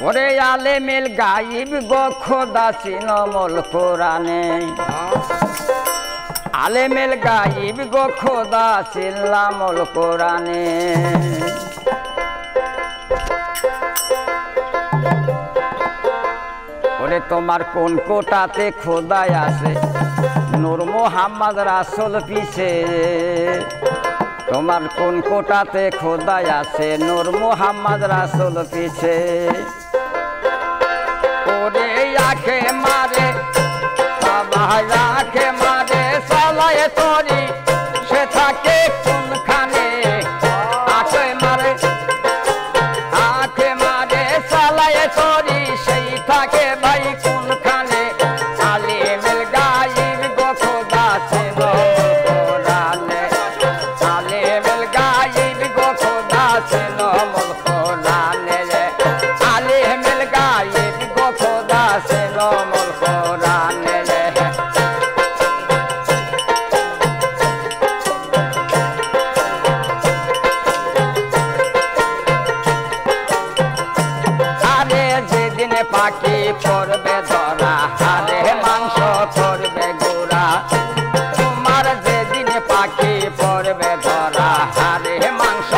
ওরে আলেমেল গাইব গো খোদা চিনমল কোরআনে আলেমেল গাইব গো খোদা চিনলামল কোরআনে ওরে তোমার কোন কোটাতে খোদাই আছে নূর মোহাম্মদ রাসূল পিছে তোমার কোন কোটাতে খোদাই আছে নূর মোহাম্মদ রাসূল পিছে ওরে আখে মারে সবাই আখে মারে সালায়ে তোরি সে থাকে কোনখানে আখে মারে সালায়ে তোরি সেই থাকে ভাই কোনখানে আলেমেল গাইব গো খোদা চিনমল কোরআনে আলেমেল গাইব গো খোদা চিনমল কোরআনে আলেমেল গাইব গো খোদা চিনমল কোরআনে আরে যেদিন পাখি পড়বে ধরা আরে মাংস করবে গোড়া তোমার যেদিন পাখি পড়বে ধরা আরে মাংস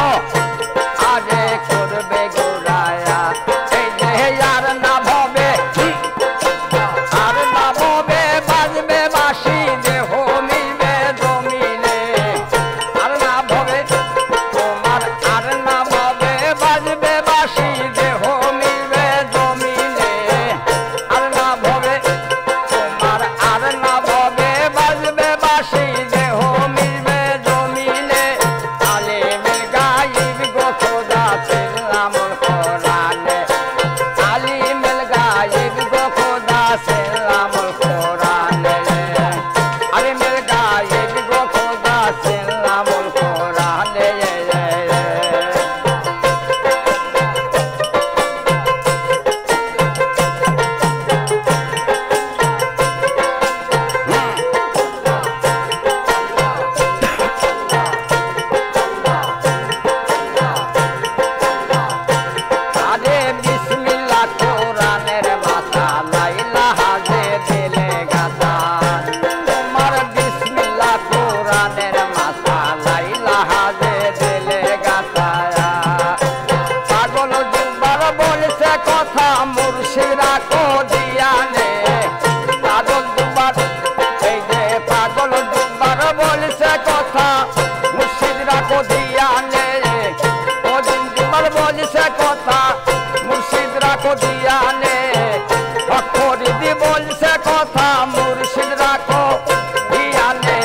আরে করবে গোড়া এই যে আর না ভবে বাজবে বাঁশি দেহ মিলবে জমিনে আর না ভবে তোমার আর না ভবে বাজবে বাঁশি দেহ মিলবে জমিনে আর না ভবে তোমার আর না ভবে বাজবে বাঁশি দেহ মিলবে জমিনে আলেমেল গাইব গো খোদা চিনলামল কোরআনে আলেমেল গাইব গো খোদা চিনলামল কোরআনে আলেমেল গাইব গো খোদা চিনলামল কোরআনে আরে বিসমিল্লাহ কোরআনের মাথা লাইলা হাজে দিলে গাথা তোমার বিসমিল্লাহ কোরআনের মাথা লাইলা হাজে দিলে গাথা পাগল দুবার বলছে কথা মুর্শিদরা কো দিয়ানে পাগল দুবার এই যে পাগল দুবার বলছে কথা মুর্শিদরা কো দিয়ানে ওদিন দুবার বলছে কথা মুর্শিদরা কো দিয়ানে ফরিদি বলছে কথা মুর্শিদরা কো দিয়ানে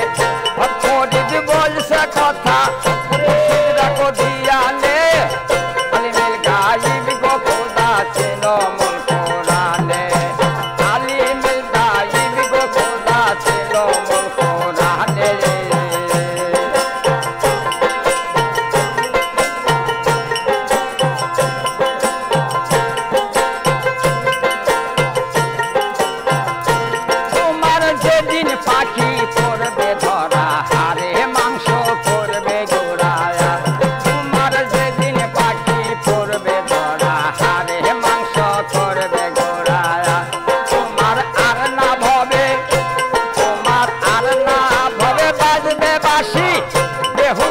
ফরিদি বলছে কথা মুর্শিদরা কো দিয়ানে আলেমেল গাইব গো খোদা চিনমল কোরআনে আলেমেল গাইব গো খোদা চিনমল কোরআনে তোমার যেদিন পাখি পড়বে ধরা হারে মাংস করবে গোড়া তোমার যেদিন পাখি পড়বে ধরা হারে মাংস করবে গোড়া তোমার আর না ভবে তোমার আর না ভবে বাজবে বাঁশি দেহু